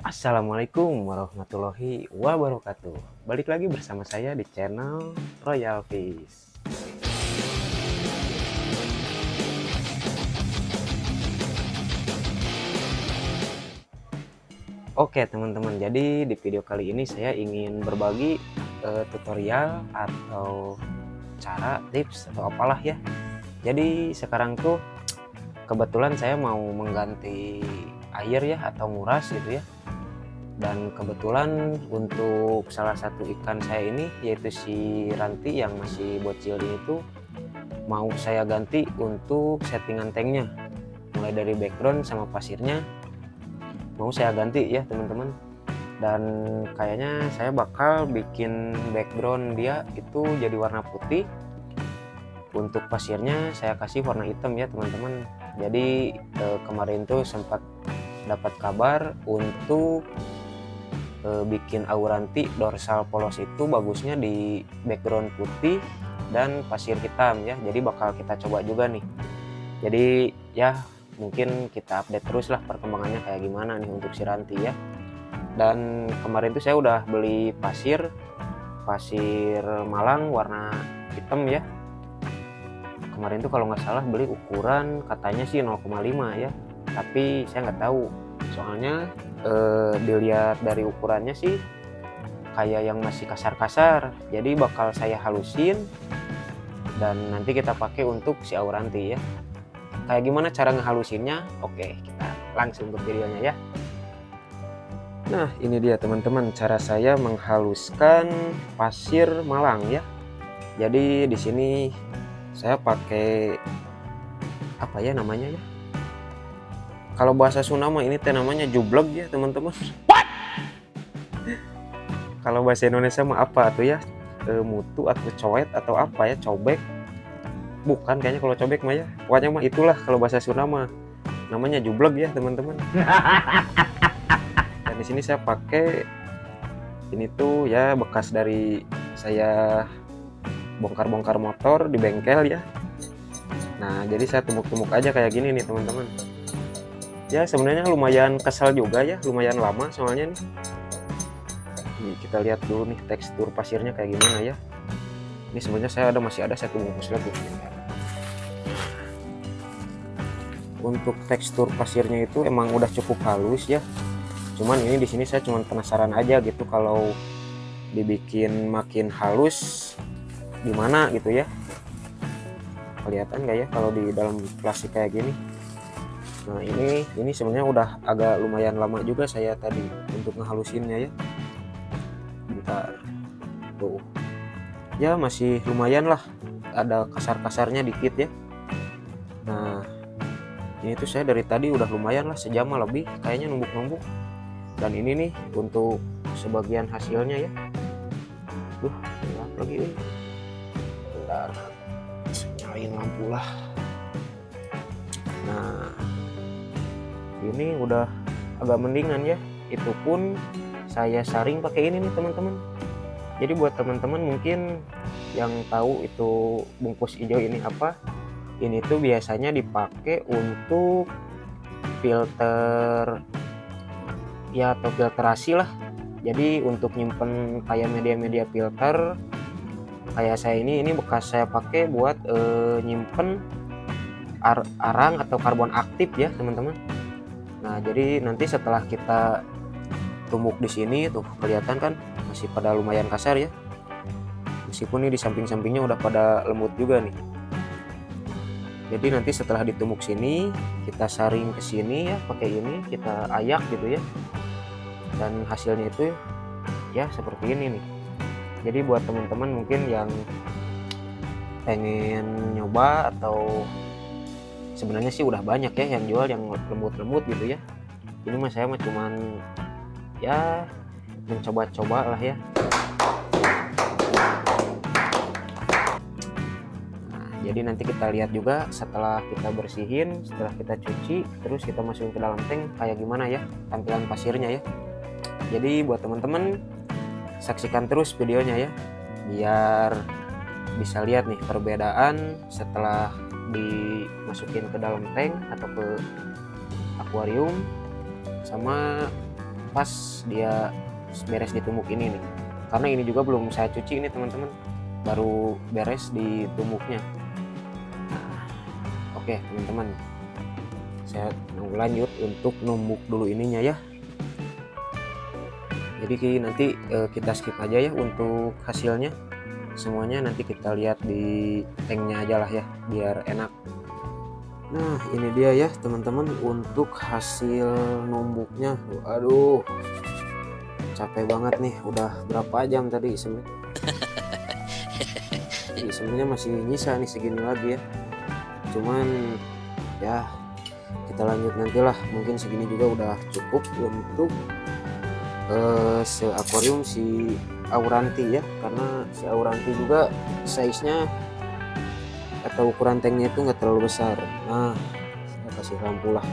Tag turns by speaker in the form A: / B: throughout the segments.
A: Assalamualaikum warahmatullahi wabarakatuh. Balik lagi bersama saya di channel Royal Fish. Oke teman-teman, jadi di video kali ini saya ingin berbagi tutorial atau cara, tips atau apalah ya. Jadi sekarang tuh kebetulan saya mau mengganti air ya atau nguras gitu ya. Dan kebetulan untuk salah satu ikan saya ini, yaitu si Ranti yang masih bocil ini tuh mau saya ganti untuk settingan tanknya, mulai dari background sama pasirnya mau saya ganti ya teman-teman. Dan kayaknya saya bakal bikin background dia itu jadi warna putih, untuk pasirnya saya kasih warna hitam ya teman-teman. Jadi kemarin tuh sempat dapat kabar untuk bikin auranti dorsal polos itu bagusnya di background putih dan pasir hitam ya. Jadi bakal kita coba juga nih. Jadi ya mungkin kita update terus lah perkembangannya kayak gimana nih untuk si Ranti ya. Dan kemarin tuh saya udah beli pasir Malang warna hitam ya. Kemarin tuh kalau nggak salah beli ukuran katanya sih 0,5 ya, tapi saya nggak tahu soalnya dilihat dari ukurannya sih kayak yang masih kasar-kasar. Jadi bakal saya halusin dan nanti kita pakai untuk si auranti ya. Kayak gimana cara ngehalusinnya? Oke, kita langsung ke videonya ya. Nah, ini dia teman-teman cara saya menghaluskan pasir Malang ya. Jadi di sini saya pakai apa ya namanya ya? Kalau bahasa Sunda mah ini teh namanya jublek ya teman-teman. Kalau bahasa Indonesia mah apa tuh ya? Mutu atau coet atau apa ya? Cobek. Bukan kayaknya kalau cobek mah ya. Pokoknya mah itulah kalau bahasa Sunda mah namanya jublek ya teman-teman. Dan di sini saya pakai ini tuh ya bekas dari saya bongkar-bongkar motor di bengkel ya. Nah, jadi saya tumbuk-tumbuk aja kayak gini nih teman-teman. Ya sebenarnya lumayan kesal juga ya, lumayan lama soalnya nih. Nih, kita lihat dulu nih tekstur pasirnya kayak gimana ya. Ini sebenarnya saya masih ada satu bungkus lagi. Untuk tekstur pasirnya itu emang udah cukup halus ya. Cuman ini di sini saya cuma penasaran aja gitu kalau dibikin makin halus gimana gitu ya. Kelihatan nggak ya kalau di dalam plastik kayak gini. Nah ini sebenarnya udah agak lumayan lama juga saya tadi untuk ngehalusinnya ya. Bentar tuh ya masih lumayan lah, ada kasar-kasarnya dikit ya. Nah ini tuh saya dari tadi udah lumayan lah sejam lebih kayaknya numbuk-numbuk. Dan ini nih untuk sebagian hasilnya ya. Gelap lagi ini. Bentar nyalain lampu lah. Nah ini udah agak mendingan ya. Itu pun saya saring pakai ini nih teman-teman. Jadi buat teman-teman mungkin yang tahu itu bungkus hijau ini apa, ini tuh biasanya dipakai untuk filter ya atau filtrasi lah. Jadi untuk nyimpen kayak media-media filter kayak saya ini bekas saya pakai buat nyimpen arang atau karbon aktif ya teman-teman. Nah jadi nanti setelah kita tumbuk di sini tuh kelihatan kan masih pada lumayan kasar ya, meskipun ini di samping-sampingnya udah pada lembut juga nih. Jadi nanti setelah ditumbuk sini kita saring ke sini ya pakai ini, kita ayak gitu ya, dan hasilnya itu ya seperti ini nih. Jadi buat teman-teman mungkin yang pengen nyoba atau sebenarnya sih udah banyak ya yang jual yang lembut-lembut gitu ya. Ini mah saya mah cuman ya mencoba-coba lah ya. Nah, jadi nanti kita lihat juga setelah kita bersihin, setelah kita cuci, terus kita masukin ke dalam tank kayak gimana ya tampilan pasirnya ya. Jadi buat teman-teman saksikan terus videonya ya, biar bisa lihat nih perbedaan setelah dimasukin ke dalam tank atau ke akuarium sama pas dia beres ditumbuk ini nih, karena ini juga belum saya cuci ini teman-teman, baru beres ditumbuknya. Nah, oke teman-teman, saya lanjut untuk numbuk dulu ininya ya. Jadi nanti kita skip aja ya untuk hasilnya, semuanya nanti kita lihat di tanknya aja lah ya, biar enak. Nah ini dia ya teman-teman untuk hasil numbuknya. Aduh capek banget nih, udah berapa jam tadi sebenarnya masih nyisa nih segini lagi ya, cuman ya kita lanjut nantilah, mungkin segini juga udah cukup untuk akuarium si Auranti ya, karena si Auranti juga size nya atau ukuran tanknya itu nggak terlalu besar. Nah saya kasih lampu lah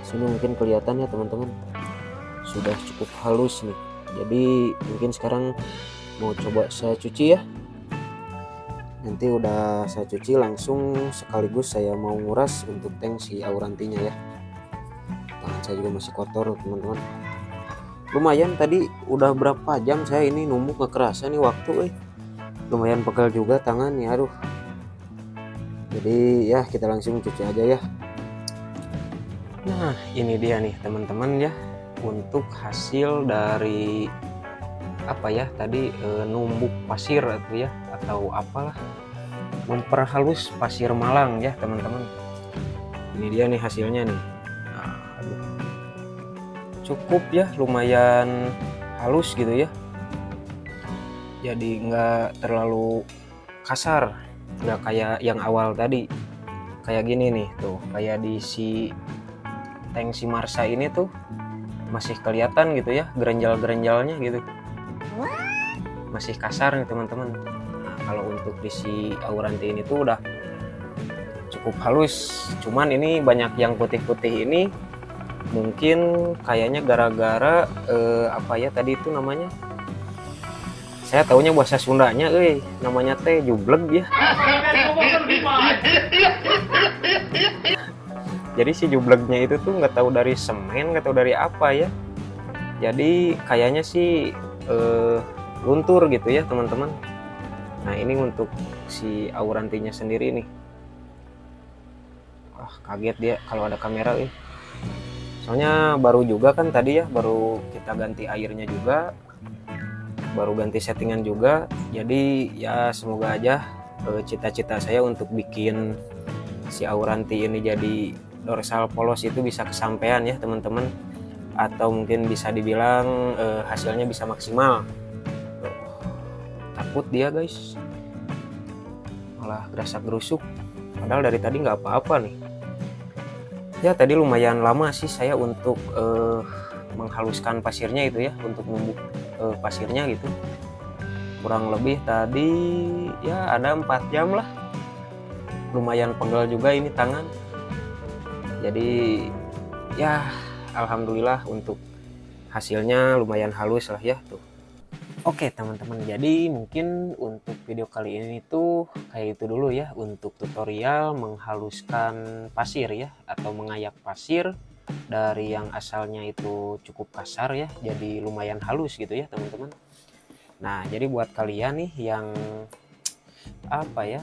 A: sini, mungkin kelihatan ya teman-teman, sudah cukup halus nih. Jadi mungkin sekarang mau coba saya cuci ya, nanti udah saya cuci langsung sekaligus saya mau nguras untuk tank si Aurantinya ya. Tangan saya juga masih kotor teman-teman, lumayan tadi udah berapa jam saya ini numbuk, gak kerasa nih waktu lumayan pegel juga tangan ya, aduh. Jadi ya kita langsung cuci aja ya. Nah ini dia nih teman-teman ya, untuk hasil dari apa ya tadi, numbuk pasir atau ya, atau apalah, memperhalus pasir Malang ya teman-teman. Ini dia nih hasilnya nih. Nah, aduh, cukup ya, lumayan halus gitu ya, jadi nggak terlalu kasar, nggak kayak yang awal tadi. Kayak gini nih tuh, kayak di si tank si Marsa ini tuh masih kelihatan gitu ya gerenjal-gerenjalnya gitu, masih kasar nih teman-teman. Nah, kalau untuk di si Auranti ini tuh udah cukup halus, cuman ini banyak yang putih-putih ini, mungkin kayaknya gara-gara apa ya tadi itu namanya, saya taunya bahasa Sundanya namanya teh jubleg ya. Jadi si jublegnya itu tuh nggak tahu dari semen, nggak tahu dari apa ya, jadi kayaknya sih luntur gitu ya teman-teman. Nah ini untuk si Aurantinya sendiri nih, kaget dia kalau ada kamera soalnya baru juga kan tadi ya, baru kita ganti airnya juga, baru ganti settingan juga. Jadi ya semoga aja cita-cita saya untuk bikin si Auranti ini jadi dorsal polos itu bisa kesampaian ya teman-teman, atau mungkin bisa dibilang hasilnya bisa maksimal. Takut dia guys, malah gerasak gerusuk, padahal dari tadi nggak apa-apa nih ya. Tadi lumayan lama sih saya untuk menghaluskan pasirnya itu ya, untuk numbuk pasirnya gitu, kurang lebih tadi ya ada 4 jam lah, lumayan pegel juga ini tangan. Jadi ya alhamdulillah untuk hasilnya lumayan halus lah ya tuh. Oke teman-teman, jadi mungkin untuk video kali ini tuh kayak itu dulu ya, untuk tutorial menghaluskan pasir ya, atau mengayak pasir dari yang asalnya itu cukup kasar ya, jadi lumayan halus gitu ya teman-teman. Nah jadi buat kalian nih yang apa ya,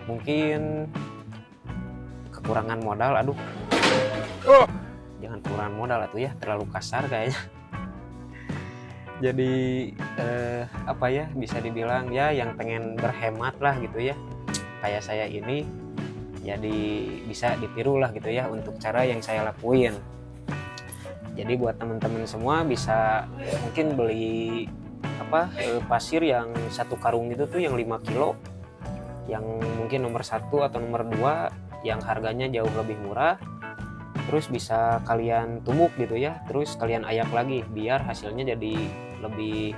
A: mungkin kekurangan modal, aduh jangan kekurangan modal atuh ya, terlalu kasar kayaknya. Jadi apa ya, bisa dibilang ya yang pengen berhemat lah gitu ya, kayak saya ini, jadi bisa ditiru lah gitu ya untuk cara yang saya lakuin. Jadi buat teman-teman semua bisa mungkin beli apa pasir yang satu karung itu tuh yang 5 kilo, yang mungkin nomor 1 atau nomor 2 yang harganya jauh lebih murah, terus bisa kalian tumbuk gitu ya, terus kalian ayak lagi biar hasilnya jadi lebih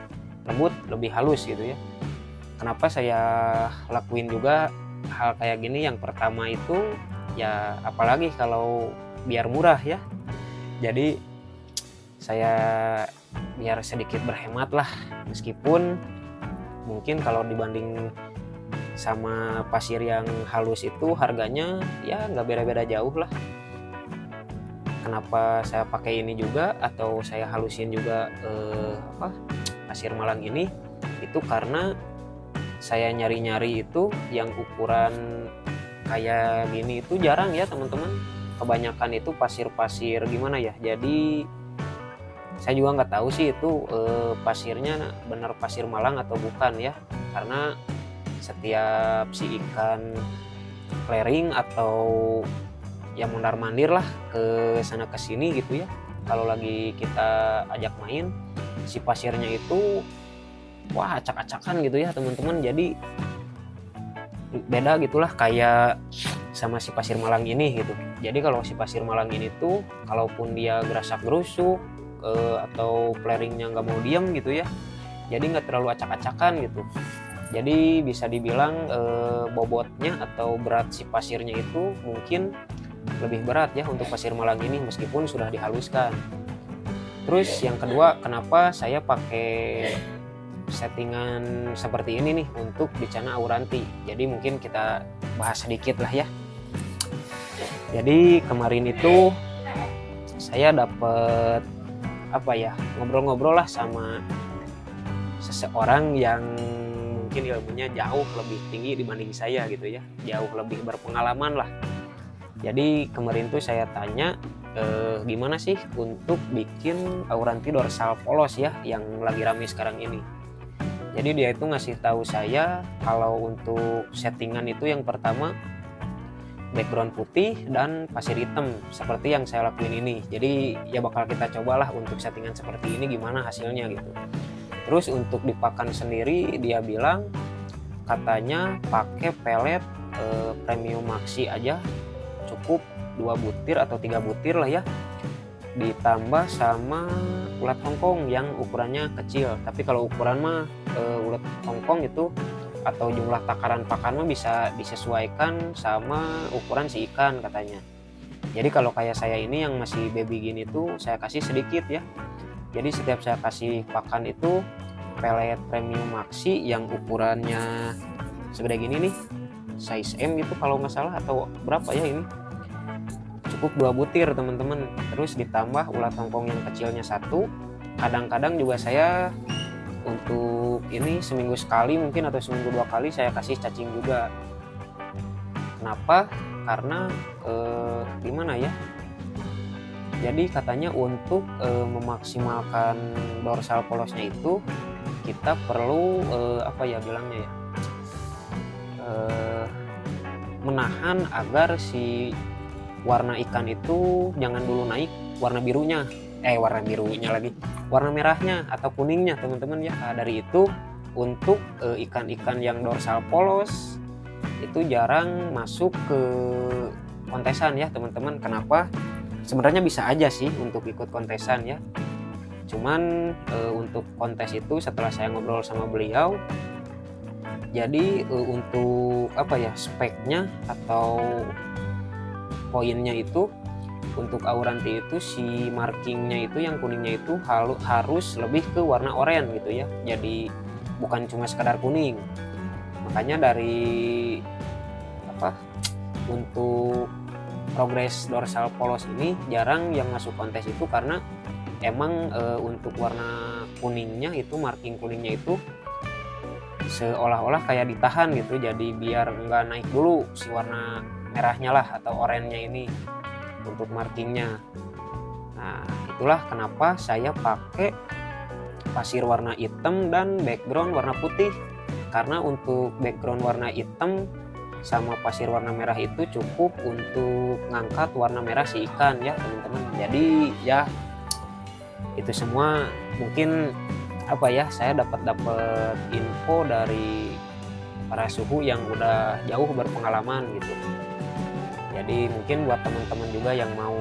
A: lembut, lebih halus gitu ya. Kenapa saya lakuin juga hal kayak gini? Yang pertama itu ya, apalagi kalau biar murah ya, jadi saya biar sedikit berhemat lah, meskipun mungkin kalau dibanding sama pasir yang halus itu harganya ya nggak beda-beda jauh lah, kenapa saya pakai ini juga atau saya halusin juga pasir malang ini, itu karena saya nyari-nyari itu yang ukuran kayak gini itu jarang ya teman-teman. Kebanyakan itu pasir-pasir gimana ya, jadi saya juga nggak tahu sih itu pasirnya bener pasir malang atau bukan ya, karena setiap si ikan flaring atau yang mondar-mandir lah ke sana ke sini gitu ya, kalau lagi kita ajak main, si pasirnya itu wah acak-acakan gitu ya teman-teman. Jadi beda gitulah kayak sama si pasir malang ini gitu. Jadi kalau si pasir malang ini tuh kalaupun dia gerasak gerusuk atau flaringnya nggak mau diam gitu ya, jadi nggak terlalu acak-acakan gitu. Jadi bisa dibilang bobotnya atau berat si pasirnya itu mungkin lebih berat ya untuk pasir malang ini meskipun sudah dihaluskan. Terus yang kedua, kenapa saya pakai settingan seperti ini nih untuk Bicana Auranti. Jadi mungkin kita bahas sedikit lah ya. Jadi kemarin itu saya dapat ngobrol-ngobrol lah sama seseorang yang mungkin ilmunya jauh lebih tinggi dibanding saya gitu ya, jauh lebih berpengalaman lah. Jadi kemarin tuh saya tanya gimana sih untuk bikin Auranti dorsal polos ya yang lagi rame sekarang ini. Jadi dia itu ngasih tahu saya kalau untuk settingan itu yang pertama background putih dan pasir hitam seperti yang saya lakuin ini. Jadi ya bakal kita cobalah untuk settingan seperti ini gimana hasilnya gitu. Terus untuk di pakan sendiri dia bilang katanya pakai pelet premium maxi aja cukup 2 butir atau 3 butir lah ya, ditambah sama ulat hongkong yang ukurannya kecil. Tapi kalau ukuran mah ulat hongkong itu atau jumlah takaran pakan mah bisa disesuaikan sama ukuran si ikan katanya. Jadi kalau kayak saya ini yang masih baby gini tuh saya kasih sedikit ya. Jadi setiap saya kasih pakan itu pelet premium maxi yang ukurannya segede gini nih, size M gitu kalau nggak salah, atau berapa ya ini, cukup 2 butir teman-teman. Terus ditambah ulat hongkong yang kecilnya 1. Kadang-kadang juga saya untuk ini seminggu sekali mungkin atau seminggu 2 kali saya kasih cacing juga. Kenapa? Karena gimana ya, jadi katanya untuk memaksimalkan dorsal polosnya itu kita perlu menahan agar si warna ikan itu jangan dulu naik warna merahnya atau kuningnya teman-teman ya. Nah, dari itu untuk ikan-ikan yang dorsal polos itu jarang masuk ke kontesan ya teman-teman. Kenapa? Sebenarnya bisa aja sih untuk ikut kontesan ya, cuman untuk kontes itu setelah saya ngobrol sama beliau, jadi untuk speknya atau poinnya itu untuk Auranti itu si markingnya itu yang kuningnya itu harus lebih ke warna oranye gitu ya, jadi bukan cuma sekadar kuning. Makanya dari untuk progres dorsal polos ini jarang yang masuk kontes itu karena emang untuk warna kuningnya itu, marking kuningnya itu seolah-olah kayak ditahan gitu, jadi biar nggak naik dulu si warna merahnya lah atau oranye ini untuk markingnya. Nah itulah kenapa saya pakai pasir warna hitam dan background warna putih, karena untuk background warna hitam sama pasir warna merah itu cukup untuk ngangkat warna merah si ikan ya teman-teman. Jadi ya itu semua mungkin saya dapat info dari para suhu yang udah jauh berpengalaman gitu. Jadi mungkin buat teman-teman juga yang mau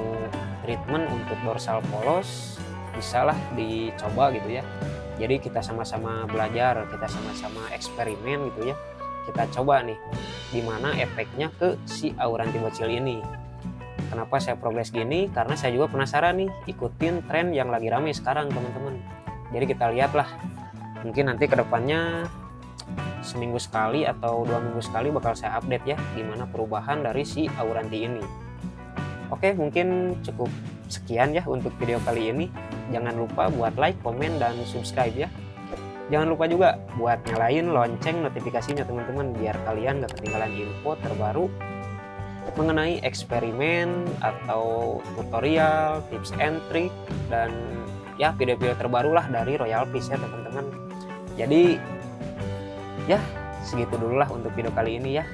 A: treatment untuk dorsal polos bisalah dicoba gitu ya. Jadi kita sama-sama belajar, kita sama-sama eksperimen gitu ya. Kita coba nih gimana efeknya ke si Auranti bocil ini. Kenapa saya progres gini? Karena saya juga penasaran nih ikutin tren yang lagi rame sekarang teman-teman. Jadi kita lihatlah, mungkin nanti kedepannya seminggu sekali atau 2 minggu sekali bakal saya update ya gimana perubahan dari si Auranti ini. Oke, mungkin cukup sekian ya untuk video kali ini. Jangan lupa buat like, komen, dan subscribe ya. Jangan lupa juga buat nyalain lonceng notifikasinya teman-teman, biar kalian gak ketinggalan info terbaru mengenai eksperimen atau tutorial, tips and trick, dan ya video-video terbaru lah dari Royal Fish ya teman-teman. Jadi ya segitu dulu lah untuk video kali ini ya.